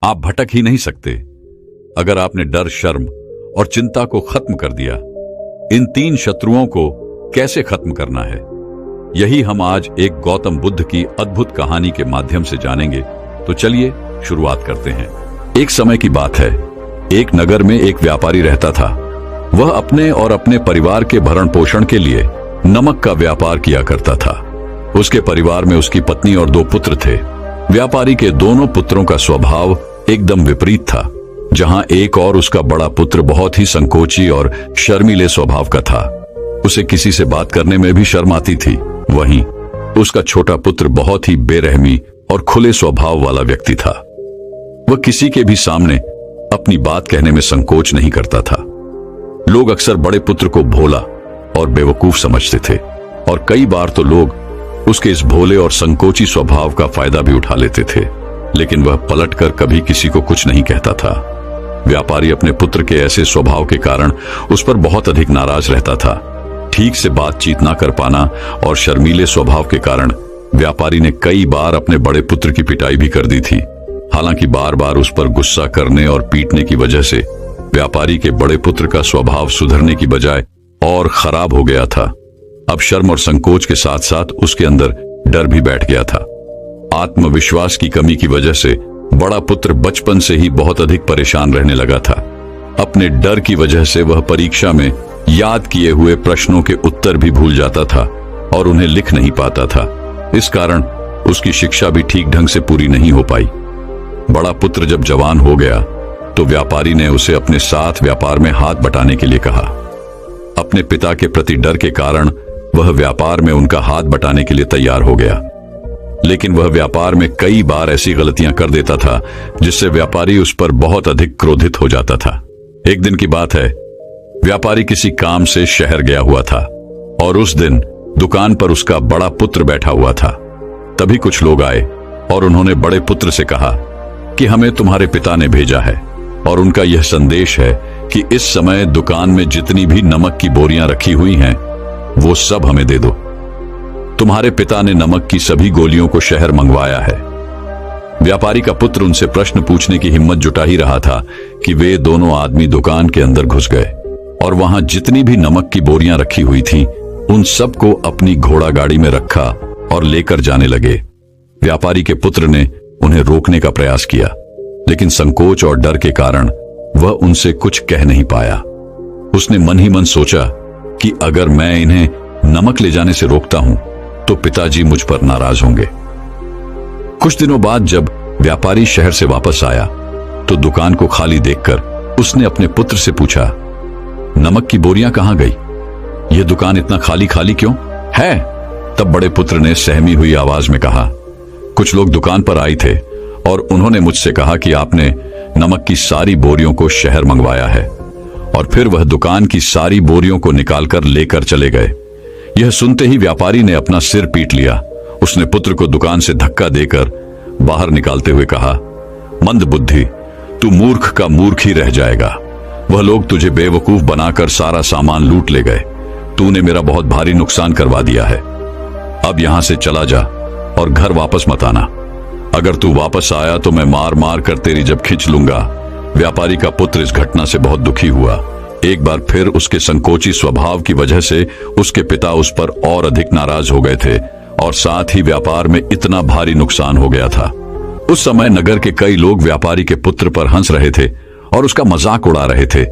आप भटक ही नहीं सकते अगर आपने डर, शर्म और चिंता को खत्म कर दिया। इन 3 शत्रुओं को कैसे खत्म करना है, यही हम आज एक गौतम बुद्ध की अद्भुत कहानी के माध्यम से जानेंगे। तो चलिए शुरुआत करते हैं। एक समय की बात है, एक नगर में एक व्यापारी रहता था। वह अपने और अपने परिवार के भरण पोषण के लिए नमक का व्यापार किया करता था। उसके परिवार में उसकी पत्नी और 2 पुत्र थे। व्यापारी के दोनों पुत्रों का स्वभाव एकदम विपरीत था। जहां एक और उसका बड़ा पुत्र बहुत ही संकोची और शर्मीले स्वभाव का था, उसे किसी से बात करने में भी शर्म आती थी। वहीं उसका छोटा पुत्र बहुत ही बेरहमी और खुले स्वभाव वाला व्यक्ति था। वह किसी के भी सामने अपनी बात कहने में संकोच नहीं करता था। लोग अक्सर बड़े पुत्र को भोला और बेवकूफ समझते थे और कई बार तो लोग उसके इस भोले और संकोची स्वभाव का फायदा भी उठा लेते थे, लेकिन वह पलटकर कभी किसी को कुछ नहीं कहता था। व्यापारी अपने पुत्र के ऐसे स्वभाव के कारण उस पर बहुत अधिक नाराज रहता था। ठीक से बातचीत ना कर पाना और शर्मीले स्वभाव के कारण व्यापारी ने कई बार अपने बड़े पुत्र की पिटाई भी कर दी थी। हालांकि बार बार उस पर गुस्सा करने और पीटने की वजह से व्यापारी के बड़े पुत्र का स्वभाव सुधरने की बजाय और खराब हो गया था। अब शर्म और संकोच के साथ साथ उसके अंदर डर भी बैठ गया था। आत्मविश्वास की कमी की वजह से बड़ा पुत्र बचपन से ही बहुत अधिक परेशान रहने लगा था। अपने डर की वजह से वह परीक्षा में याद किए हुए प्रश्नों के उत्तर भी भूल जाता था और उन्हें लिख नहीं पाता था। इस कारण उसकी शिक्षा भी ठीक ढंग से पूरी नहीं हो पाई। बड़ा पुत्र जब जवान हो गया तो व्यापारी ने उसे अपने साथ व्यापार में हाथ बटाने के लिए कहा। अपने पिता के प्रति डर के कारण वह व्यापार में उनका हाथ बटाने के लिए तैयार हो गया, लेकिन वह व्यापार में कई बार ऐसी गलतियां कर देता था जिससे व्यापारी उस पर बहुत अधिक क्रोधित हो जाता था। एक दिन की बात है, व्यापारी किसी काम से शहर गया हुआ था और उस दिन दुकान पर उसका बड़ा पुत्र बैठा हुआ था। तभी कुछ लोग आए और उन्होंने बड़े पुत्र से कहा कि हमें तुम्हारे पिता ने भेजा है और उनका यह संदेश है कि इस समय दुकान में जितनी भी नमक की बोरियां रखी हुई हैं वो सब हमें दे दो। तुम्हारे पिता ने नमक की सभी गोलियों को शहर मंगवाया है। व्यापारी का पुत्र उनसे प्रश्न पूछने की हिम्मत जुटा ही रहा था कि वे दोनों आदमी दुकान के अंदर घुस गए और वहां जितनी भी नमक की बोरियां रखी हुई थी उन सबको अपनी घोड़ा गाड़ी में रखा और लेकर जाने लगे। व्यापारी के पुत्र ने उन्हें रोकने का प्रयास किया, लेकिन संकोच और डर के कारण वह उनसे कुछ कह नहीं पाया। उसने मन ही मन सोचा कि अगर मैं इन्हें नमक ले जाने से रोकता हूं तो पिताजी मुझ पर नाराज होंगे। कुछ दिनों बाद जब व्यापारी शहर से वापस आया तो दुकान को खाली देखकर उसने अपने पुत्र से पूछा, नमक की बोरियां कहां गई? यह दुकान इतना खाली खाली क्यों है? तब बड़े पुत्र ने सहमी हुई आवाज में कहा, कुछ लोग दुकान पर आए थे और उन्होंने मुझसे कहा कि आपने नमक की सारी बोरियों को शहर मंगवाया है, और फिर वह दुकान की सारी बोरियों को निकालकर लेकर चले गए। यह सुनते ही व्यापारी ने अपना सिर पीट लिया। उसने पुत्र को दुकान से धक्का देकर बाहर निकालते हुए कहा, मंद बुद्धि, तू मूर्ख का मूर्ख ही रह जाएगा। वह लोग तुझे बेवकूफ बनाकर सारा सामान लूट ले गए। तूने मेरा बहुत भारी नुकसान करवा दिया है। अब यहां से चला जा और घर वापस मत आना। अगर तू वापस आया तो मैं मार मार कर तेरी जब खींच लूंगा। व्यापारी का पुत्र इस घटना से बहुत दुखी हुआ। एक बार फिर उसके संकोची स्वभाव की वजह से उसके पिता उस पर और अधिक नाराज हो गए थे और साथ ही व्यापार में इतना भारी नुकसान हो गया था। उस समय नगर के कई लोग व्यापारी के पुत्र पर हंस रहे थे और उसका मजाक उड़ा रहे थे,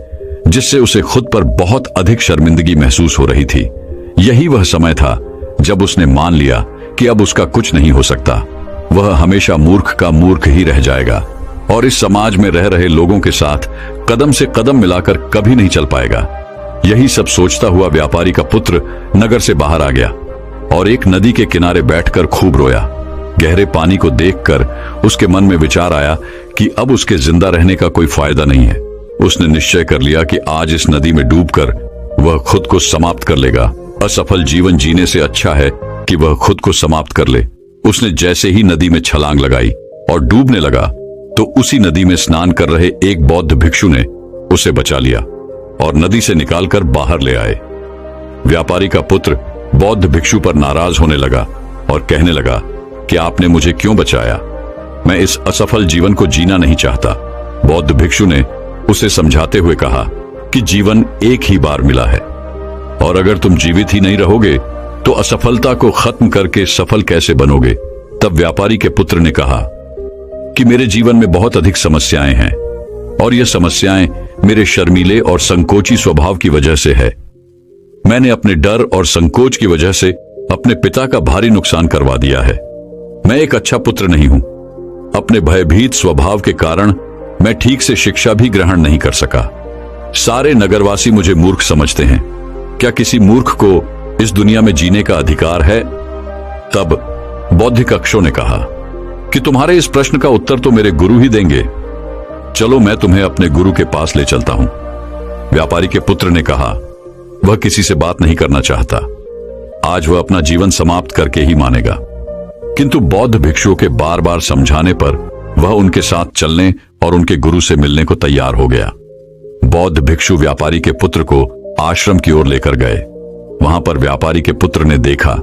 जिससे उसे खुद पर बहुत अधिक शर्मिंदगी महसूस हो रही थी। यही वह समय था जब उसने मान लिया कि अब उसका कुछ नहीं हो सकता। वह हमेशा मूर्ख का मूर्ख ही रह जाएगा और इस समाज में रह रहे लोगों के साथ कदम से कदम मिलाकर कभी नहीं चल पाएगा। यही सब सोचता हुआ व्यापारी का पुत्र नगर से बाहर आ गया और एक नदी के किनारे बैठकर खूब रोया। गहरे पानी को देखकर उसके मन में विचार आया कि अब उसके जिंदा रहने का कोई फायदा नहीं है। उसने निश्चय कर लिया कि आज इस नदी में डूबकर वह खुद को समाप्त कर लेगा। असफल जीवन जीने से अच्छा है कि वह खुद को समाप्त कर ले। उसने जैसे ही नदी में छलांग लगाई और डूबने लगा तो उसी नदी में स्नान कर रहे एक बौद्ध भिक्षु ने उसे बचा लिया और नदी से निकालकर बाहर ले आए। व्यापारी का पुत्र बौद्ध भिक्षु पर नाराज होने लगा और कहने लगा कि आपने मुझे क्यों बचाया? मैं इस असफल जीवन को जीना नहीं चाहता। बौद्ध भिक्षु ने उसे समझाते हुए कहा कि जीवन एक ही बार मिला है और अगर तुम जीवित ही नहीं रहोगे तो असफलता को खत्म करके सफल कैसे बनोगे। तब व्यापारी के पुत्र ने कहा कि मेरे जीवन में बहुत अधिक समस्याएं हैं और ये समस्याएं मेरे शर्मीले और संकोची स्वभाव की वजह से है। मैंने अपने डर और संकोच की वजह से अपने पिता का भारी नुकसान करवा दिया है। मैं एक अच्छा पुत्र नहीं हूं। अपने भयभीत स्वभाव के कारण मैं ठीक से शिक्षा भी ग्रहण नहीं कर सका। सारे नगरवासी मुझे मूर्ख समझते हैं। क्या किसी मूर्ख को इस दुनिया में जीने का अधिकार है? तब बौद्धिक अक्षों ने कहा कि तुम्हारे इस प्रश्न का उत्तर तो मेरे गुरु ही देंगे। चलो मैं तुम्हें अपने गुरु के पास ले चलता हूं। व्यापारी के पुत्र ने कहा वह किसी से बात नहीं करना चाहता। आज वह अपना जीवन समाप्त करके ही मानेगा। किंतु बौद्ध भिक्षुओं के बार बार समझाने पर वह उनके साथ चलने और उनके गुरु से मिलने को तैयार हो गया। बौद्ध भिक्षु व्यापारी के पुत्र को आश्रम की ओर लेकर गए। वहां पर व्यापारी के पुत्र ने देखा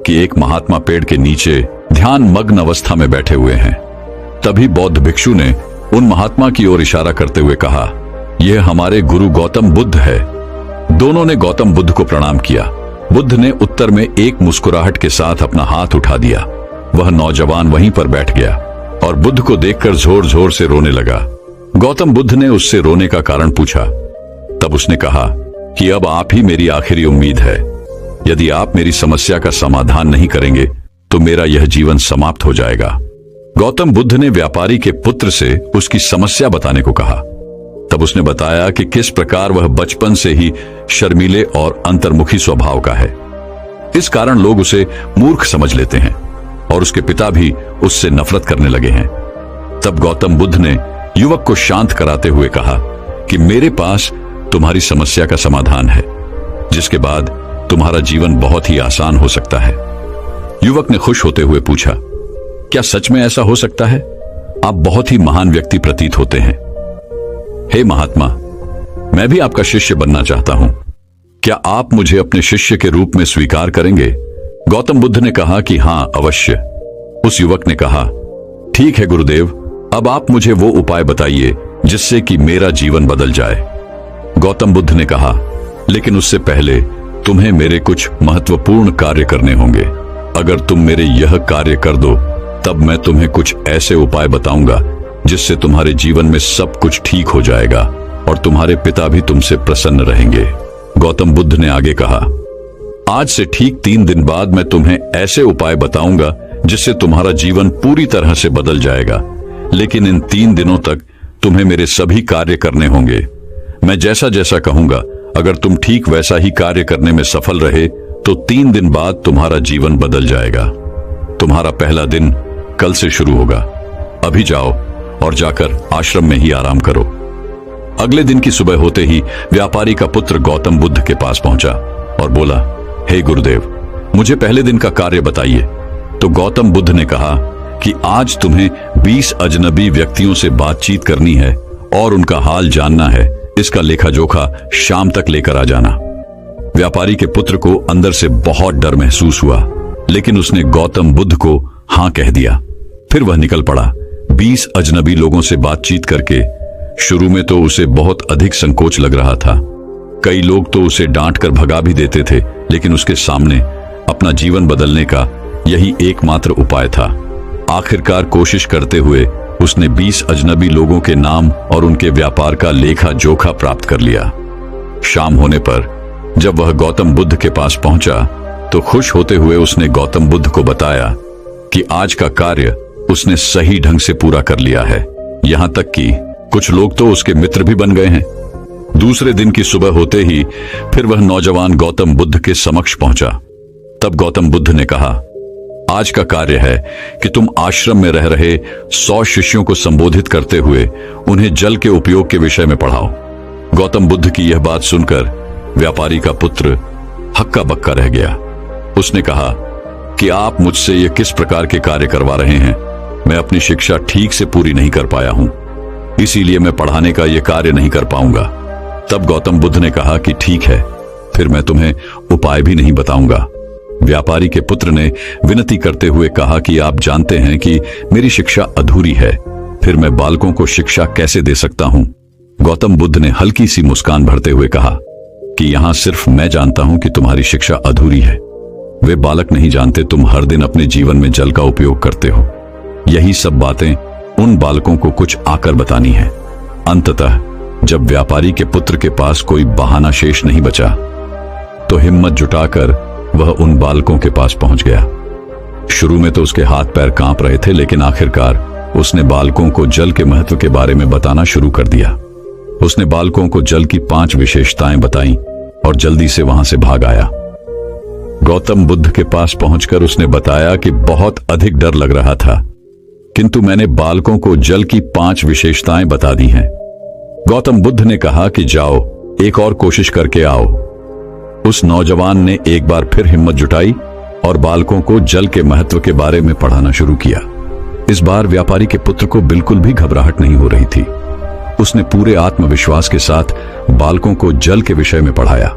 कि एक महात्मा पेड़ के नीचे ध्यान मग्न अवस्था में बैठे हुए हैं। तभी बौद्ध भिक्षु ने उन महात्मा की ओर इशारा करते हुए कहा, यह हमारे गुरु गौतम बुद्ध है। दोनों ने गौतम बुद्ध को प्रणाम किया। बुद्ध ने उत्तर में एक मुस्कुराहट के साथ अपना हाथ उठा दिया। वह नौजवान वहीं पर बैठ गया और बुद्ध को देखकर जोर जोर से रोने लगा। गौतम बुद्ध ने उससे रोने का कारण पूछा। तब उसने कहा कि अब आप ही मेरी आखिरी उम्मीद है। यदि आप मेरी समस्या का समाधान नहीं करेंगे तो मेरा यह जीवन समाप्त हो जाएगा। गौतम बुद्ध ने व्यापारी के पुत्र से उसकी समस्या बताने को कहा। तब उसने बताया कि किस प्रकार वह बचपन से ही शर्मीले और अंतर्मुखी स्वभाव का है। इस कारण लोग उसे मूर्ख समझ लेते हैं और उसके पिता भी उससे नफरत करने लगे हैं। तब गौतम बुद्ध ने युवक को शांत कराते हुए कहा कि मेरे पास तुम्हारी समस्या का समाधान है, जिसके बाद तुम्हारा जीवन बहुत ही आसान हो सकता है। युवक ने खुश होते हुए पूछा, क्या सच में ऐसा हो सकता है? आप बहुत ही महान व्यक्ति प्रतीत होते हैं। हे महात्मा, मैं भी आपका शिष्य बनना चाहता हूं। क्या आप मुझे अपने शिष्य के रूप में स्वीकार करेंगे? गौतम बुद्ध ने कहा कि हां, अवश्य। उस युवक ने कहा, ठीक है गुरुदेव, अब आप मुझे वो उपाय बताइए जिससे कि मेरा जीवन बदल जाए। गौतम बुद्ध ने कहा, लेकिन उससे पहले तुम्हें मेरे कुछ महत्वपूर्ण कार्य करने होंगे। अगर तुम मेरे यह कार्य कर दो तब मैं तुम्हें कुछ ऐसे उपाय बताऊंगा जिससे तुम्हारे जीवन में सब कुछ ठीक हो जाएगा और तुम्हारे पिता भी तुमसे प्रसन्न रहेंगे। गौतम बुद्ध ने आगे कहा, आज से ठीक 3 दिन बाद मैं तुम्हें ऐसे उपाय बताऊंगा जिससे तुम्हारा जीवन पूरी तरह से बदल जाएगा। लेकिन इन 3 दिनों तक तुम्हें मेरे सभी कार्य करने होंगे। मैं जैसा जैसा कहूंगा, अगर तुम ठीक वैसा ही कार्य करने में सफल रहे तो 3 दिन बाद तुम्हारा जीवन बदल जाएगा। तुम्हारा पहला दिन कल से शुरू होगा। अभी जाओ और जाकर आश्रम में ही आराम करो। अगले दिन की सुबह होते ही व्यापारी का पुत्र गौतम बुद्ध के पास पहुंचा और बोला, हे गुरुदेव, मुझे पहले दिन का कार्य बताइए। तो गौतम बुद्ध ने कहा कि आज तुम्हें 20 अजनबी व्यक्तियों से बातचीत करनी है और उनका हाल जानना है। इसका लेखा जोखा शाम तक लेकर आ जाना। व्यापारी के पुत्र को अंदर से बहुत डर महसूस हुआ, लेकिन उसने गौतम बुद्ध को हां कह दिया। फिर वह निकल पड़ा 20 अजनबी लोगों से बातचीत करके। शुरू में तो उसे बहुत अधिक संकोच लग रहा था। कई लोग तो उसे डांट कर भगा भी देते थे, लेकिन उसके सामने अपना जीवन बदलने का यही एकमात्र उपाय था। आखिरकार कोशिश करते हुए उसने 20 अजनबी लोगों के नाम और उनके व्यापार का लेखा जोखा प्राप्त कर लिया। शाम होने पर जब वह गौतम बुद्ध के पास पहुंचा तो खुश होते हुए उसने गौतम बुद्ध को बताया कि आज का कार्य उसने सही ढंग से पूरा कर लिया है। यहां तक कि कुछ लोग तो उसके मित्र भी बन गए हैं। दूसरे दिन की सुबह होते ही फिर वह नौजवान गौतम बुद्ध के समक्ष पहुंचा। तब गौतम बुद्ध ने कहा, आज का कार्य है कि तुम आश्रम में रह रहे 100 शिष्यों को संबोधित करते हुए उन्हें जल के उपयोग के विषय में पढ़ाओ। गौतम बुद्ध की यह बात सुनकर व्यापारी का पुत्र हक्का बक्का रह गया। उसने कहा कि आप मुझसे ये किस प्रकार के कार्य करवा रहे हैं? मैं अपनी शिक्षा ठीक से पूरी नहीं कर पाया हूं, इसीलिए मैं पढ़ाने का यह कार्य नहीं कर पाऊंगा। तब गौतम बुद्ध ने कहा कि ठीक है, फिर मैं तुम्हें उपाय भी नहीं बताऊंगा। व्यापारी के पुत्र ने विनती करते हुए कहा कि आप जानते हैं कि मेरी शिक्षा अधूरी है, फिर मैं बालकों को शिक्षा कैसे दे सकता हूं। गौतम बुद्ध ने हल्की सी मुस्कान भरते हुए कहा कि यहां सिर्फ मैं जानता हूं कि तुम्हारी शिक्षा अधूरी है। वे बालक नहीं जानते तुम हर दिन अपने जीवन में जल का उपयोग करते हो। यही सब बातें उन बालकों को कुछ आकर बतानी है। अंततः जब व्यापारी के पुत्र के पास कोई बहाना शेष नहीं बचा तो हिम्मत जुटाकर वह उन बालकों के पास पहुंच गया। शुरू में तो उसके हाथ पैर कांप रहे थे, लेकिन आखिरकार उसने बालकों को जल के महत्व के बारे में बताना शुरू कर दिया। उसने बालकों को जल की 5 विशेषताएं बताई और जल्दी से वहां से भाग आया। गौतम बुद्ध के पास पहुंचकर उसने बताया कि बहुत अधिक डर लग रहा था, किंतु मैंने बालकों को जल की 5 विशेषताएं बता दी हैं। गौतम बुद्ध ने कहा कि जाओ, एक और कोशिश करके आओ। उस नौजवान ने एक बार फिर हिम्मत जुटाई और बालकों को जल के महत्व के बारे में पढ़ाना शुरू किया। इस बार व्यापारी के पुत्र को बिल्कुल भी घबराहट नहीं हो रही थी। उसने पूरे आत्मविश्वास के साथ बालकों को जल के विषय में पढ़ाया।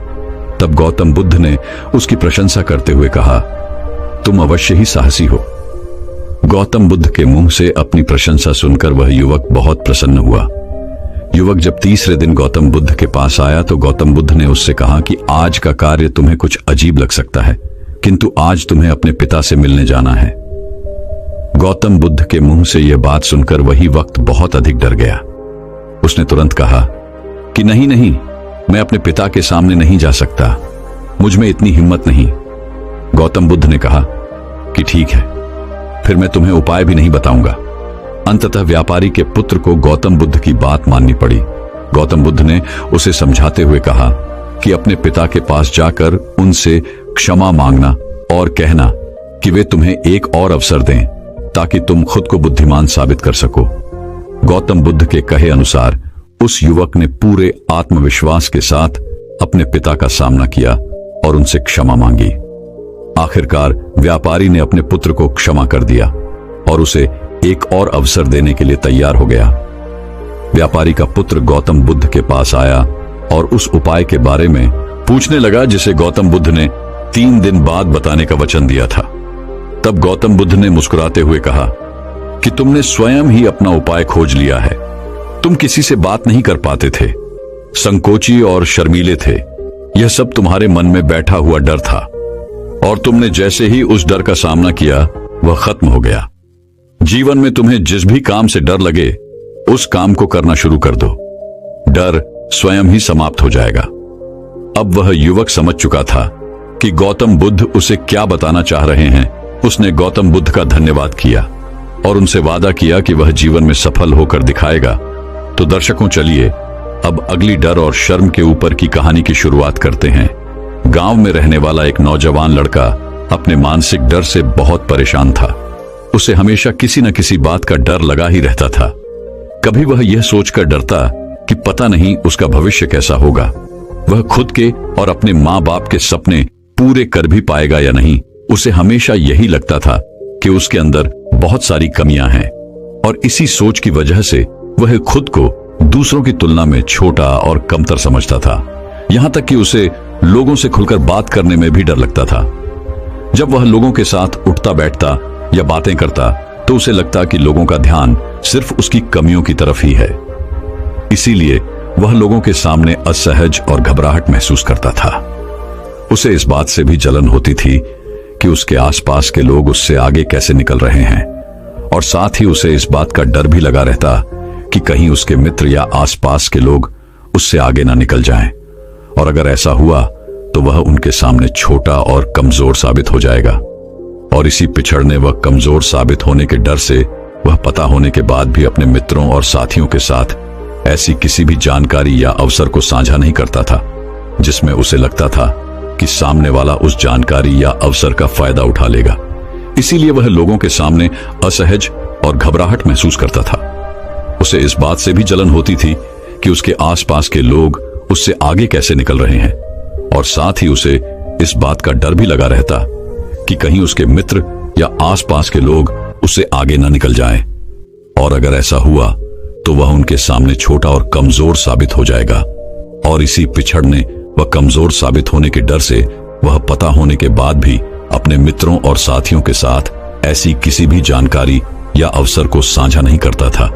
तब गौतम बुद्ध ने उसकी प्रशंसा करते हुए कहा, तुम अवश्य ही साहसी हो। गौतम बुद्ध के मुंह से अपनी प्रशंसा सुनकर वह युवक बहुत प्रसन्न हुआ। युवक जब तीसरे दिन गौतम बुद्ध के पास आया तो गौतम बुद्ध ने उससे कहा कि आज का कार्य तुम्हें कुछ अजीब लग सकता है, किंतु आज तुम्हें अपने पिता से मिलने जाना है। गौतम बुद्ध के मुंह से यह बात सुनकर वही वक्त बहुत अधिक डर गया। उसने तुरंत कहा कि नहीं नहीं, मैं अपने पिता के सामने नहीं जा सकता, मुझ में इतनी हिम्मत नहीं। गौतम बुद्ध ने कहा कि ठीक है, फिर मैं तुम्हें उपाय भी नहीं बताऊंगा। अंततः व्यापारी के पुत्र को गौतम बुद्ध की बात माननी पड़ी। गौतम बुद्ध ने उसे समझाते हुए कहा कि अपने पिता के पास जाकर उनसे क्षमा मांगना और कहना कि वे तुम्हें एक और अवसर दें ताकि तुम खुद को बुद्धिमान साबित कर सको। गौतम बुद्ध के कहे अनुसार उस युवक ने पूरे आत्मविश्वास के साथ अपने पिता का सामना किया और उनसे क्षमा मांगी। आखिरकार व्यापारी ने अपने पुत्र को क्षमा कर दिया और उसे एक और अवसर देने के लिए तैयार हो गया। व्यापारी का पुत्र गौतम बुद्ध के पास आया और उस उपाय के बारे में पूछने लगा जिसे गौतम बुद्ध ने 3 दिन बाद बताने का वचन दिया था। तब गौतम बुद्ध ने मुस्कुराते हुए कहा कि तुमने स्वयं ही अपना उपाय खोज लिया है। तुम किसी से बात नहीं कर पाते थे, संकोची और शर्मीले थे। यह सब तुम्हारे मन में बैठा हुआ डर था और तुमने जैसे ही उस डर का सामना किया वह खत्म हो गया। जीवन में तुम्हें जिस भी काम से डर लगे उस काम को करना शुरू कर दो, डर स्वयं ही समाप्त हो जाएगा। अब वह युवक समझ चुका था कि गौतम बुद्ध उसे क्या बताना चाह रहे हैं। उसने गौतम बुद्ध का धन्यवाद किया और उनसे वादा किया कि वह जीवन में सफल होकर दिखाएगा। तो दर्शकों, चलिए अब अगली डर और शर्म के ऊपर की कहानी की शुरुआत करते हैं। गांव में रहने वाला एक नौजवान लड़का अपने मानसिक डर से बहुत परेशान था। उसे हमेशा किसी न किसी बात का डर लगा ही रहता था। कभी वह यह सोचकर डरता कि पता नहीं उसका भविष्य कैसा होगा, वह खुद के और अपने माँ बाप के सपने पूरे कर भी पाएगा या नहीं। उसे हमेशा यही लगता था कि उसके अंदर बहुत सारी कमियां हैं और इसी सोच की वजह से वह खुद को दूसरों की तुलना में छोटा और कमतर समझता था। यहां तक कि उसे लोगों से खुलकर बात करने में भी डर लगता था। जब वह लोगों के साथ उठता बैठता या बातें करता तो उसे लगता कि लोगों का ध्यान सिर्फ उसकी कमियों की तरफ ही है। इसीलिए वह लोगों के सामने असहज और घबराहट महसूस करता था। उसे इस बात से भी जलन होती थी कि उसके आसपास के लोग उससे आगे कैसे निकल रहे हैं, और साथ ही उसे इस बात का डर भी लगा रहता कि कहीं उसके मित्र या आसपास के लोग उससे आगे ना निकल जाएं, और अगर ऐसा हुआ तो वह उनके सामने छोटा और कमजोर साबित हो जाएगा। और इसी पिछड़ने व कमजोर साबित होने के डर से वह पता होने के बाद भी अपने मित्रों और साथियों के साथ ऐसी किसी भी जानकारी या अवसर को साझा नहीं करता था जिसमें उसे लगता था कि सामने वाला उस जानकारी या अवसर का फायदा उठा लेगा। इसीलिए वह लोगों के सामने असहज और घबराहट महसूस करता था। उसे इस बात से भी जलन होती थी कि उसके आसपास के लोग उससे आगे कैसे निकल रहे हैं, और साथ ही उसे इस बात का डर भी लगा रहता कि कहीं उसके मित्र या आसपास के लोग उससे आगे न निकल जाएं, और अगर ऐसा हुआ तो वह उनके सामने छोटा और कमजोर साबित हो जाएगा। और इसी पिछड़ने व कमजोर साबित होने के डर से वह पता होने के बाद भी अपने मित्रों और साथियों के साथ ऐसी किसी भी जानकारी या अवसर को साझा नहीं करता था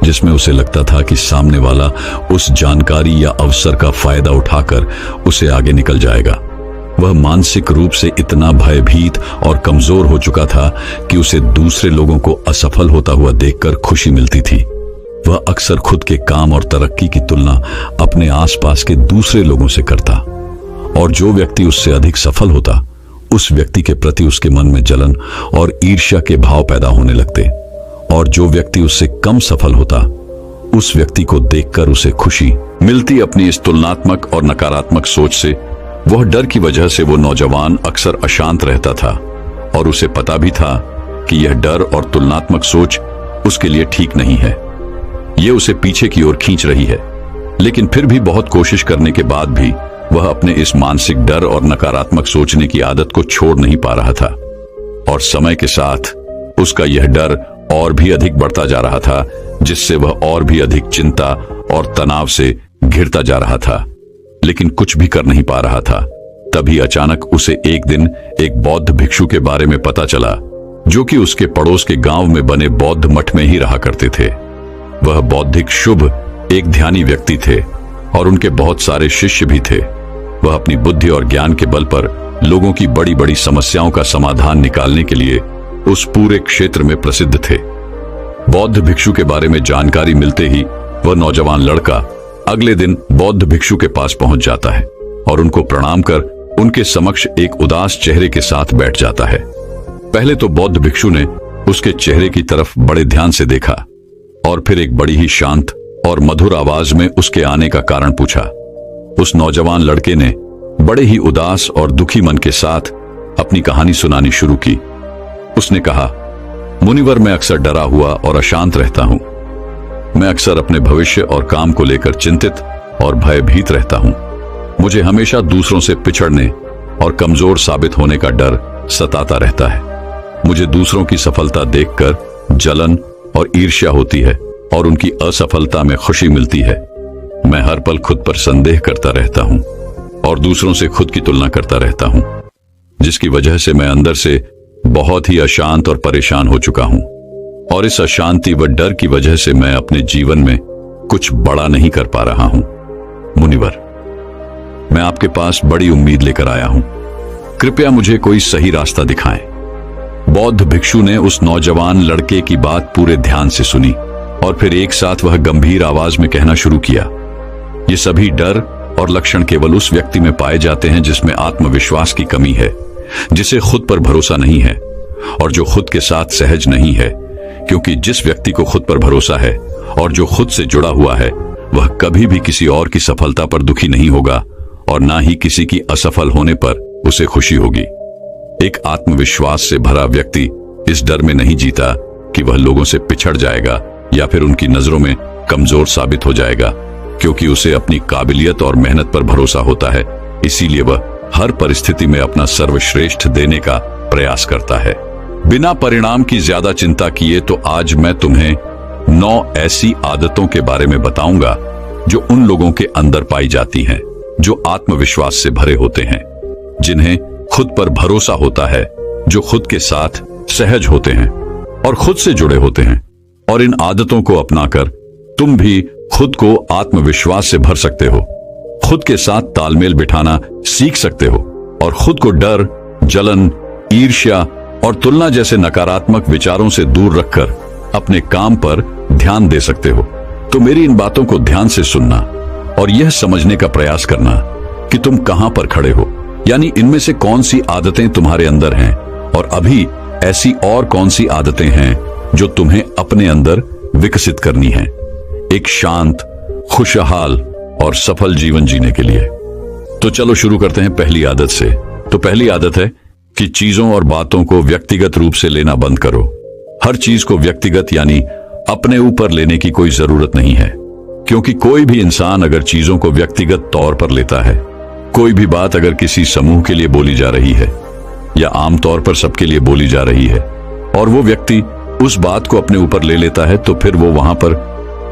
जिसमें उसे लगता था कि सामने वाला उस जानकारी या अवसर का फायदा उठाकर उसे आगे निकल जाएगा। वह मानसिक रूप से इतना भयभीत और कमजोर हो चुका था कि उसे दूसरे लोगों को असफल होता हुआ देखकर खुशी मिलती थी। वह अक्सर खुद के काम और तरक्की की तुलना अपने आसपास के दूसरे लोगों से करता, और जो व्यक्ति उससे अधिक सफल होता उस व्यक्ति के प्रति उसके मन में जलन और ईर्ष्या के भाव पैदा होने लगते, और जो व्यक्ति उससे कम सफल होता उस व्यक्ति को देखकर उसे खुशी मिलती। अपनी इस तुलनात्मक और नकारात्मक सोच से, वह डर की वजह से वो नौजवान अक्सर अशांत रहता था, और उसे पता भी था कि यह डर और तुलनात्मक सोच उसके लिए ठीक नहीं है। यह उसे पीछे की ओर खींच रही है, लेकिन फिर भी बहुत कोशिश करने के बाद भी वह अपने इस मानसिक डर और नकारात्मक सोचने की आदत को छोड़ नहीं पा रहा था, और समय के साथ उसका यह डर और भी अधिक बढ़ता जा रहा था, जिससे वह और भी अधिक चिंता और तनाव से घिरता जा रहा था, लेकिन कुछ भी कर नहीं पा रहा था। तभी अचानक उसे एक दिन एक बौद्ध भिक्षु के बारे में पता चला, जो कि उसके पड़ोस के गांव में बने बौद्ध मठ में ही रहा करते थे। वह बौद्धिक शुभ एक ध्यानी व्यक्ति थे, और उनके बहुत सारे शिष्य भी थे। वह अपनी बुद्धि और ज्ञान के बल पर लोगों की बड़ी बड़ी समस्याओं का समाधान निकालने के लिए उस पूरे क्षेत्र में प्रसिद्ध थे। बौद्ध भिक्षु के बारे में जानकारी मिलते ही वह नौजवान लड़का अगले दिन बौद्ध भिक्षु के पास पहुंच जाता है और उनको प्रणाम कर उनके समक्ष एक उदास चेहरे के साथ बैठ जाता है। पहले तो बौद्ध भिक्षु ने उसके चेहरे की तरफ बड़े ध्यान से देखा, और फिर एक बड़ी ही शांत और मधुर आवाज में उसके आने का कारण पूछा। उस नौजवान लड़के ने बड़े ही उदास और दुखी मन के साथ अपनी कहानी सुनानी शुरू की। उसने कहा, मुनिवर, मैं अक्सर डरा हुआ और अशांत रहता हूं। मैं अक्सर अपने भविष्य और काम को लेकर चिंतित और भयभीत रहता हूं। मुझे हमेशा दूसरों से पिछड़ने और कमजोर साबित होने का डर सताता रहता है। मुझे दूसरों की सफलता देखकर जलन और ईर्ष्या होती है, और उनकी असफलता में खुशी मिलती है। मैं हर पल खुद पर संदेह करता रहता हूं और दूसरों से खुद की तुलना करता रहता हूं, जिसकी वजह से मैं अंदर से बहुत ही अशांत और परेशान हो चुका हूं। और इस अशांति व डर की वजह से मैं अपने जीवन में कुछ बड़ा नहीं कर पा रहा हूं। मुनिवर, मैं आपके पास बड़ी उम्मीद लेकर आया हूं। कृपया मुझे कोई सही रास्ता दिखाएं। बौद्ध भिक्षु ने उस नौजवान लड़के की बात पूरे ध्यान से सुनी, और फिर एक साथ वह गंभीर आवाज में कहना शुरू किया, ये सभी डर और लक्षण केवल उस व्यक्ति में पाए जाते हैं जिसमें आत्मविश्वास की कमी है, जिसे खुद पर भरोसा नहीं है, और जो खुद के साथ सहज नहीं है। क्योंकि जिस व्यक्ति को खुद पर भरोसा है और जो खुद से जुड़ा हुआ है, वह कभी भी किसी और की सफलता पर दुखी नहीं होगा, और ना ही किसी की असफल होने पर उसे खुशी होगी। एक आत्मविश्वास से भरा व्यक्ति इस डर में नहीं जीता कि वह लोगों से पिछड़ जाएगा या फिर उनकी नजरों में कमजोर साबित हो जाएगा, क्योंकि उसे अपनी काबिलियत और मेहनत पर भरोसा होता है। इसीलिए वह हर परिस्थिति में अपना सर्वश्रेष्ठ देने का प्रयास करता है। बिना परिणाम की ज्यादा चिंता किए तो आज मैं तुम्हें 9 ऐसी आदतों के बारे में बताऊंगा जो उन लोगों के अंदर पाई जाती हैं जो आत्मविश्वास से भरे होते हैं, जिन्हें खुद पर भरोसा होता है, जो खुद के साथ सहज होते हैं और खुद से जुड़े होते हैं। और इन आदतों को अपनाकर तुम भी खुद को आत्मविश्वास से भर सकते हो, खुद के साथ तालमेल बिठाना सीख सकते हो, और खुद को डर, जलन, ईर्ष्या और तुलना जैसे नकारात्मक विचारों से दूर रखकर अपने काम पर ध्यान दे सकते हो। तो मेरी इन बातों को ध्यान से सुनना और यह समझने का प्रयास करना कि तुम कहां पर खड़े हो, यानी इनमें से कौन सी आदतें तुम्हारे अंदर हैं, और अभी ऐसी और कौन सी आदतें हैं जो तुम्हें अपने अंदर विकसित करनी है, एक शांत, खुशहाल और सफल जीवन जीने के लिए। तो चलो शुरू करते हैं पहली आदत से। तो पहली आदत है कि चीजों और बातों को व्यक्तिगत रूप से लेना बंद करो। हर चीज को व्यक्तिगत यानी अपने ऊपर लेने की कोई जरूरत नहीं है, क्योंकि कोई भी इंसान अगर चीजों को व्यक्तिगत तौर पर लेता है, कोई भी बात अगर किसी समूह के लिए बोली जा रही है या आमतौर पर सबके लिए बोली जा रही है, और वो व्यक्ति उस बात को अपने ऊपर ले लेता है, तो फिर वो वहां पर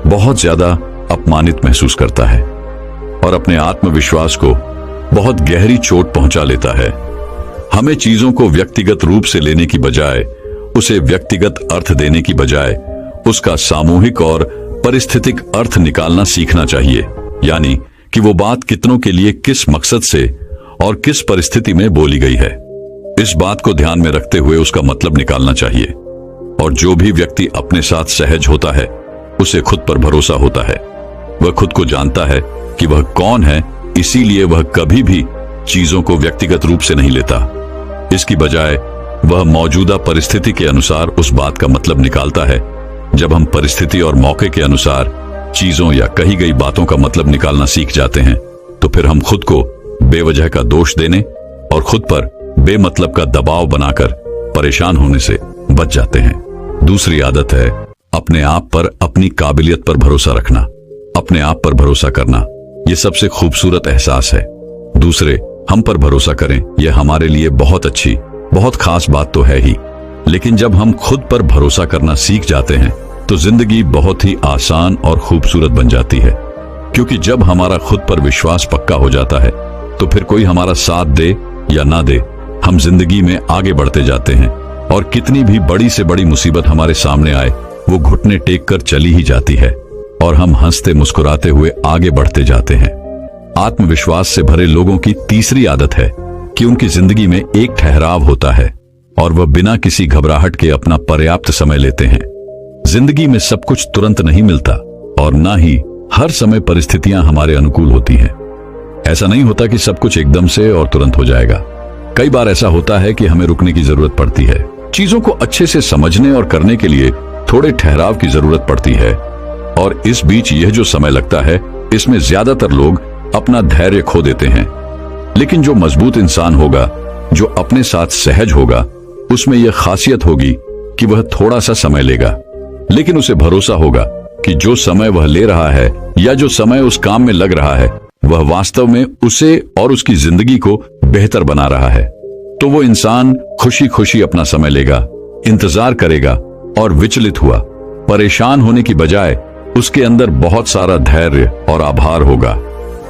बहुत ज्यादा अपमानित महसूस करता है और अपने आत्मविश्वास को बहुत गहरी चोट पहुंचा लेता है। हमें चीजों को व्यक्तिगत रूप से लेने की बजाय, उसे व्यक्तिगत अर्थ देने की बजाय उसका सामूहिक और परिस्थितिक अर्थ निकालना सीखना चाहिए। यानी कि वो बात कितनों के लिए किस मकसद से और किस परिस्थिति में बोली गई है, इस बात को ध्यान में रखते हुए उसका मतलब निकालना चाहिए। और जो भी व्यक्ति अपने साथ सहज होता है उसे खुद पर भरोसा होता है। वह खुद को जानता है कि वह कौन है, इसीलिए वह कभी भी चीजों को व्यक्तिगत रूप से नहीं लेता। इसकी बजाय वह मौजूदा परिस्थिति के अनुसार उस बात का मतलब निकालता है। जब हम परिस्थिति और मौके के अनुसार चीजों या कही गई बातों का मतलब निकालना सीख जाते हैं तो फिर हम खुद को बेवजह का दोष देने और खुद पर बेमतलब का दबाव बनाकर परेशान होने से बच जाते हैं। दूसरी आदत है अपने आप पर, अपनी काबिलियत पर भरोसा रखना। अपने आप पर भरोसा करना यह सबसे खूबसूरत एहसास है। दूसरे हम पर भरोसा करें, यह हमारे लिए बहुत अच्छी, बहुत खास बात तो है ही, लेकिन जब हम खुद पर भरोसा करना सीख जाते हैं तो जिंदगी बहुत ही आसान और खूबसूरत बन जाती है। क्योंकि जब हमारा खुद पर विश्वास पक्का हो जाता है तो फिर कोई हमारा साथ दे या ना दे, हम जिंदगी में आगे बढ़ते जाते हैं। और कितनी भी बड़ी से बड़ी मुसीबत हमारे सामने आए, वो घुटने टेक कर चली ही जाती है और हम हंसते मुस्कुराते हुए आगे बढ़ते जाते हैं। आत्मविश्वास से भरे लोगों की तीसरी आदत है कि उनकी जिंदगी में एक ठहराव होता है और वह बिना किसी घबराहट के अपना पर्याप्त समय लेते हैं। जिंदगी में सब कुछ तुरंत नहीं मिलता और ना ही हर समय परिस्थितियां हमारे अनुकूल होती हैं। ऐसा नहीं होता कि सब कुछ एकदम से और तुरंत हो जाएगा। कई बार ऐसा होता है कि हमें रुकने की जरूरत पड़ती है। चीजों को अच्छे से समझने और करने के लिए थोड़े ठहराव की जरूरत पड़ती है। और इस बीच यह जो समय लगता है, इसमें ज्यादातर लोग अपना धैर्य खो देते हैं। लेकिन जो मजबूत इंसान होगा, जो अपने साथ सहज होगा, उसमें यह खासियत होगी कि वह थोड़ा सा समय लेगा, लेकिन उसे भरोसा होगा कि जो समय वह ले रहा है या जो समय उस काम में लग रहा है, वह वास्तव में उसे और उसकी जिंदगी को बेहतर बना रहा है। तो वो इंसान खुशी खुशी अपना समय लेगा, इंतजार करेगा और विचलित हुआ, परेशान होने की बजाय उसके अंदर बहुत सारा धैर्य और आभार होगा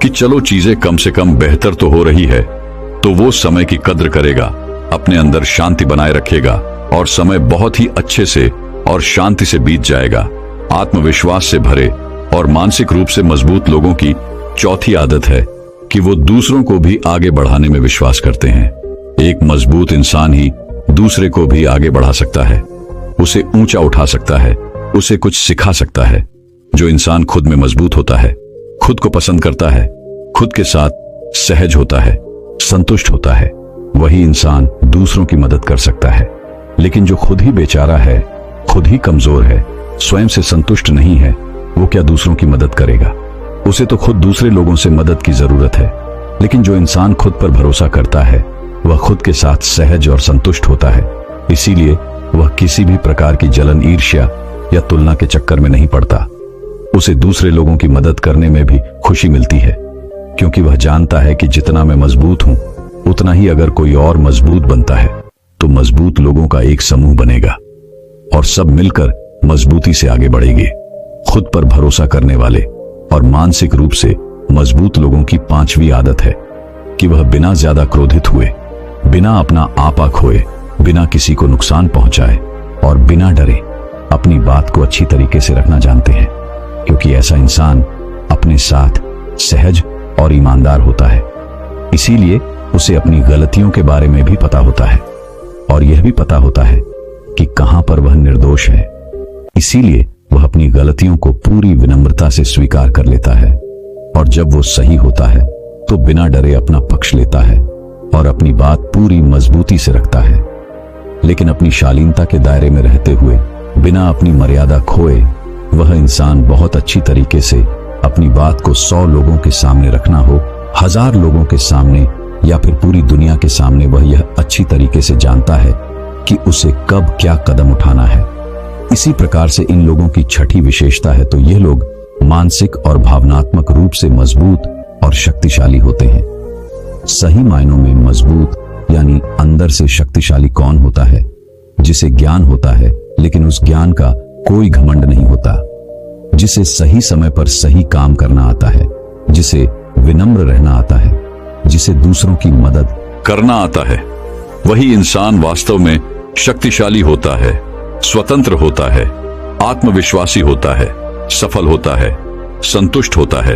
कि चलो चीजें कम से कम बेहतर तो हो रही है। तो वो समय की कद्र करेगा, अपने अंदर शांति बनाए रखेगा और समय बहुत ही अच्छे से और शांति से बीत जाएगा। आत्मविश्वास से भरे और मानसिक रूप से मजबूत लोगों की चौथी आदत है कि वो दूसरों को भी आगे बढ़ाने में विश्वास करते हैं। एक मजबूत इंसान ही दूसरे को भी आगे बढ़ा सकता है, उसे ऊंचा उठा सकता है, उसे कुछ सिखा सकता है। जो इंसान खुद में मजबूत होता है, खुद को पसंद करता है, खुद के साथ सहज होता है, संतुष्ट होता है, वही इंसान दूसरों की मदद कर सकता है। लेकिन जो खुद ही बेचारा है, खुद ही कमजोर है, स्वयं से संतुष्ट नहीं है, वो क्या दूसरों की मदद करेगा? उसे तो खुद दूसरे लोगों से मदद की जरूरत है। लेकिन जो इंसान खुद पर भरोसा करता है, वह खुद के साथ सहज और संतुष्ट होता है। इसीलिए वह किसी भी प्रकार की जलन, ईर्ष्या या तुलना के चक्कर में नहीं पड़ता। उसे दूसरे लोगों की मदद करने में भी खुशी मिलती है, क्योंकि वह जानता है कि जितना मैं मजबूत हूं, उतना ही अगर कोई और मजबूत बनता है तो मजबूत लोगों का एक समूह बनेगा और सब मिलकर मजबूती से आगे बढ़ेंगे। खुद पर भरोसा करने वाले और मानसिक रूप से मजबूत लोगों की पांचवी आदत है कि वह बिना ज्यादा क्रोधित हुए, बिना अपना आपा खोए, बिना किसी को नुकसान पहुंचाए और बिना डरे अपनी बात को अच्छी तरीके से रखना जानते हैं। क्योंकि ऐसा इंसान अपने साथ सहज और ईमानदार होता है। इसीलिए उसे अपनी गलतियों के बारे में भी पता होता है और यह भी पता होता है कि कहां पर वह निर्दोष है। इसीलिए वह अपनी गलतियों को पूरी विनम्रता से स्वीकार कर लेता है और जब वो सही होता है तो बिना डरे अपना पक्ष लेता है और अपनी बात पूरी मजबूती से रखता है। लेकिन अपनी शालीनता के दायरे में रहते हुए, बिना अपनी मर्यादा खोए, वह इंसान बहुत अच्छी तरीके से अपनी बात को 100 लोगों के सामने रखना हो, 1000 लोगों के सामने या फिर पूरी दुनिया के सामने, वह यह अच्छी तरीके से जानता है कि उसे कब क्या कदम उठाना है। इसी प्रकार से इन लोगों की छठी विशेषता है तो यह लोग मानसिक और भावनात्मक रूप से मजबूत और शक्तिशाली होते हैं। सही मायनों में मजबूत यानी अंदर से शक्तिशाली कौन होता है? जिसे ज्ञान होता है लेकिन उस ज्ञान का कोई घमंड नहीं होता, जिसे सही समय पर सही काम करना आता है, जिसे विनम्र रहना आता है, जिसे दूसरों की मदद करना आता है। वही इंसान वास्तव में शक्तिशाली होता है, स्वतंत्र होता है, आत्मविश्वासी होता है, सफल होता है, संतुष्ट होता है।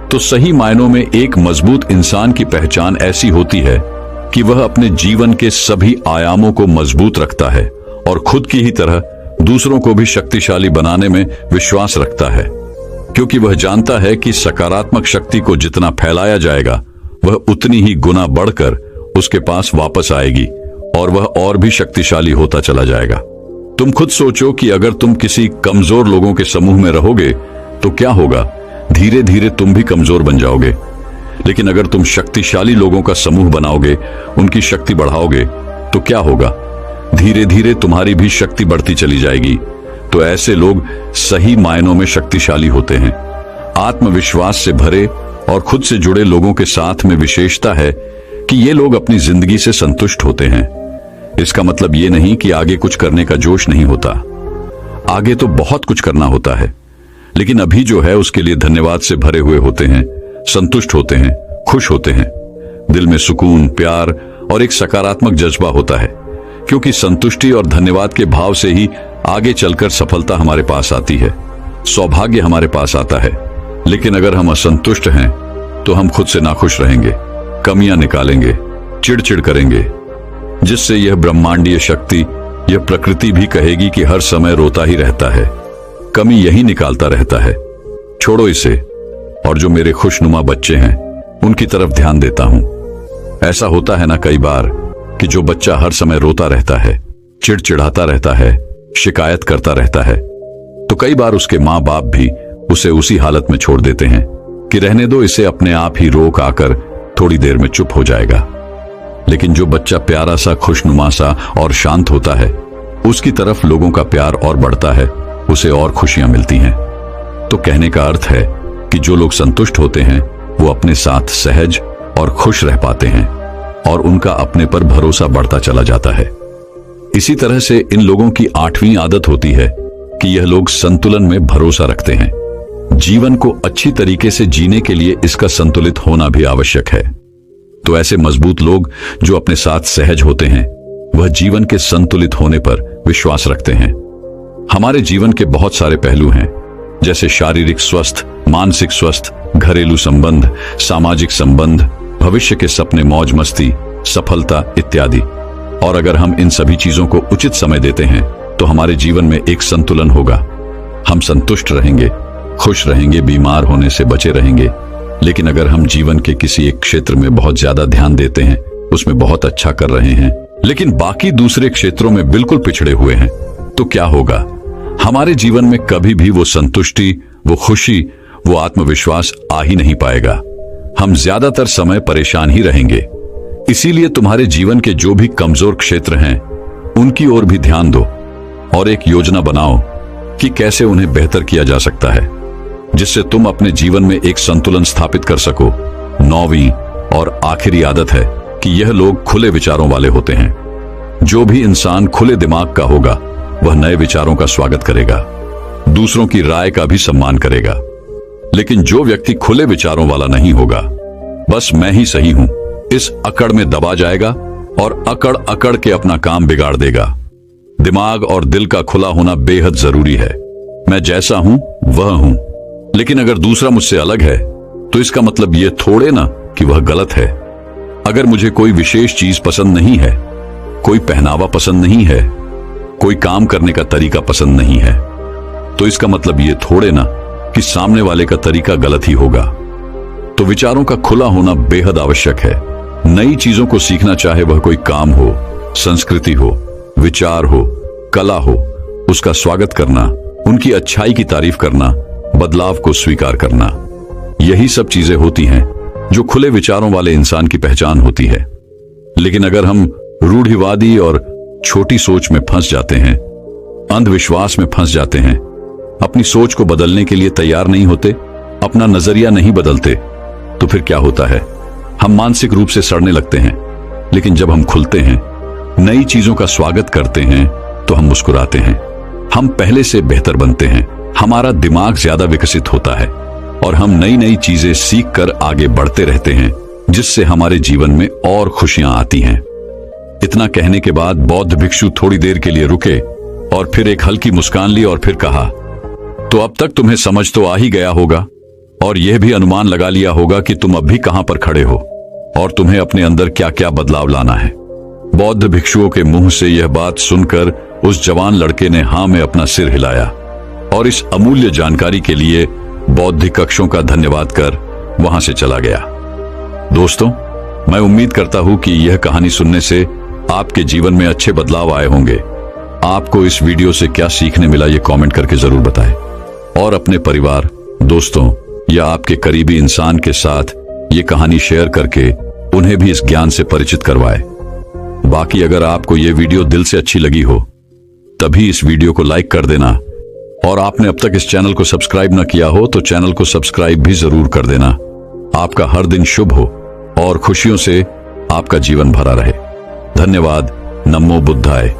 तो सही मायनों में एक मजबूत इंसान की पहचान ऐसी होती है कि वह अपने जीवन के सभी आयामों को मजबूत रखता है और खुद की ही तरह दूसरों को भी शक्तिशाली बनाने में विश्वास रखता है, क्योंकि वह जानता है कि सकारात्मक शक्ति को जितना फैलाया जाएगा वह उतनी ही गुना बढ़कर उसके पास वापस आएगी और वह और भी शक्तिशाली होता चला जाएगा। तुम खुद सोचो कि अगर तुम किसी कमजोर लोगों के समूह में रहोगे तो क्या होगा? धीरे धीरे तुम भी कमजोर बन जाओगे। लेकिन अगर तुम शक्तिशाली लोगों का समूह बनाओगे, उनकी शक्ति बढ़ाओगे, तो क्या होगा? धीरे धीरे तुम्हारी भी शक्ति बढ़ती चली जाएगी। तो ऐसे लोग सही मायनों में शक्तिशाली होते हैं। आत्मविश्वास से भरे और खुद से जुड़े लोगों के साथ में विशेषता है कि ये लोग अपनी जिंदगी से संतुष्ट होते हैं। इसका मतलब ये नहीं कि आगे कुछ करने का जोश नहीं होता। आगे तो बहुत कुछ करना होता है, लेकिन अभी जो है उसके लिए धन्यवाद से भरे हुए होते हैं, संतुष्ट होते हैं, खुश होते हैं। दिल में सुकून, प्यार और एक सकारात्मक जज्बा होता है, क्योंकि संतुष्टि और धन्यवाद के भाव से ही आगे चलकर सफलता हमारे पास आती है, सौभाग्य हमारे पास आता है। लेकिन अगर हम असंतुष्ट हैं तो हम खुद से नाखुश रहेंगे, कमियां निकालेंगे, चिड़चिड़ करेंगे, जिससे यह ब्रह्मांडीय शक्ति, यह प्रकृति भी कहेगी कि हर समय रोता ही रहता है, कमी यही निकालता रहता है, छोड़ो इसे और जो मेरे खुशनुमा बच्चे हैं उनकी तरफ ध्यान देता हूं। ऐसा होता है ना कई बार कि जो बच्चा हर समय रोता रहता है, चिड़चिड़ाता रहता है, शिकायत करता रहता है, तो कई बार उसके माँ बाप भी उसे उसी हालत में छोड़ देते हैं कि रहने दो, इसे अपने आप ही रोक आकर थोड़ी देर में चुप हो जाएगा। लेकिन जो बच्चा प्यारा सा, खुशनुमा सा और शांत होता है, उसकी तरफ लोगों का प्यार और बढ़ता है, उसे और खुशियां मिलती हैं। तो कहने का अर्थ है कि जो लोग संतुष्ट होते हैं वो अपने साथ सहज और खुश रह पाते हैं और उनका अपने पर भरोसा बढ़ता चला जाता है। इसी तरह से इन लोगों की 8वीं आदत होती है कि यह लोग संतुलन में भरोसा रखते हैं। जीवन को अच्छी तरीके से जीने के लिए इसका संतुलित होना भी आवश्यक है। तो ऐसे मजबूत लोग जो अपने साथ सहज होते हैं, वह जीवन के संतुलित होने पर विश्वास रखते हैं। हमारे जीवन के बहुत सारे पहलू हैं, जैसे शारीरिक स्वस्थ, मानसिक स्वस्थ, घरेलू संबंध, सामाजिक संबंध, भविष्य के सपने, मौज मस्ती, सफलता इत्यादि। और अगर हम इन सभी चीजों को उचित समय देते हैं तो हमारे जीवन में एक संतुलन होगा। हम संतुष्ट रहेंगे, खुश रहेंगे, बीमार होने से बचे रहेंगे। लेकिन अगर हम जीवन के किसी एक क्षेत्र में बहुत ज्यादा ध्यान देते हैं, उसमें बहुत अच्छा कर रहे हैं, लेकिन बाकी दूसरे क्षेत्रों में बिल्कुल पिछड़े हुए हैं, तो क्या होगा? हमारे जीवन में कभी भी वो संतुष्टि, वो खुशी, वो आत्मविश्वास आ ही नहीं पाएगा। हम ज्यादातर समय परेशान ही रहेंगे। इसीलिए तुम्हारे जीवन के जो भी कमजोर क्षेत्र हैं, उनकी ओर भी ध्यान दो और एक योजना बनाओ कि कैसे उन्हें बेहतर किया जा सकता है, जिससे तुम अपने जीवन में एक संतुलन स्थापित कर सको। 9वीं और आखिरी आदत है कि यह लोग खुले विचारों वाले होते हैं। जो भी इंसान खुले दिमाग का होगा वह नए विचारों का स्वागत करेगा, दूसरों की राय का भी सम्मान करेगा। लेकिन जो व्यक्ति खुले विचारों वाला नहीं होगा, बस मैं ही सही हूं, इस अकड़ में दबा जाएगा और अकड़ अकड़ के अपना काम बिगाड़ देगा। दिमाग और दिल का खुला होना बेहद जरूरी है। मैं जैसा हूं वह हूं, लेकिन अगर दूसरा मुझसे अलग है तो इसका मतलब यह थोड़े ना कि वह गलत है। अगर मुझे कोई विशेष चीज पसंद नहीं है, कोई पहनावा पसंद नहीं है, कोई काम करने का तरीका पसंद नहीं है, तो इसका मतलब यह थोड़े ना कि सामने वाले का तरीका गलत ही होगा। तो विचारों का खुला होना बेहद आवश्यक है। नई चीजों को सीखना, चाहे वह कोई काम हो, संस्कृति हो, विचार हो, कला हो, उसका स्वागत करना, उनकी अच्छाई की तारीफ करना, बदलाव को स्वीकार करना, यही सब चीजें होती हैं जो खुले विचारों वाले इंसान की पहचान होती है। लेकिन अगर हम रूढ़िवादी और छोटी सोच में फंस जाते हैं, अंधविश्वास में फंस जाते हैं, अपनी सोच को बदलने के लिए तैयार नहीं होते, अपना नजरिया नहीं बदलते, तो फिर क्या होता है? हम मानसिक रूप से सड़ने लगते हैं। लेकिन जब हम खुलते हैं, नई चीजों का स्वागत करते हैं, तो हम मुस्कुराते हैं, हम पहले से बेहतर बनते हैं, हमारा दिमाग ज्यादा विकसित होता है और हम नई नई चीजें सीख कर आगे बढ़ते रहते हैं, जिससे हमारे जीवन में और खुशियां आती हैं। इतना कहने के बाद बौद्ध भिक्षु थोड़ी देर के लिए रुके और फिर एक हल्की मुस्कान ली और फिर कहा, तो अब तक तुम्हें समझ तो आ ही गया होगा और यह भी अनुमान लगा लिया होगा कि तुम अब भी कहां पर खड़े हो और तुम्हें अपने अंदर क्या क्या बदलाव लाना है। बौद्ध भिक्षुओं के मुंह से यह बात सुनकर उस जवान लड़के ने हां में अपना सिर हिलाया और इस अमूल्य जानकारी के लिए बौद्धिक कक्षों का धन्यवाद कर वहां से चला गया। दोस्तों, मैं उम्मीद करता हूं कि यह कहानी सुनने से आपके जीवन में अच्छे बदलाव आए होंगे। आपको इस वीडियो से क्या सीखने मिला ये कमेंट करके जरूर बताएं और अपने परिवार, दोस्तों या आपके करीबी इंसान के साथ ये कहानी शेयर करके उन्हें भी इस ज्ञान से परिचित करवाएं। बाकी अगर आपको ये वीडियो दिल से अच्छी लगी हो तभी इस वीडियो को लाइक कर देना और आपने अब तक इस चैनल को सब्सक्राइब न किया हो तो चैनल को सब्सक्राइब भी जरूर कर देना। आपका हर दिन शुभ हो और खुशियों से आपका जीवन भरा रहे। धन्यवाद। नमो बुद्धाय।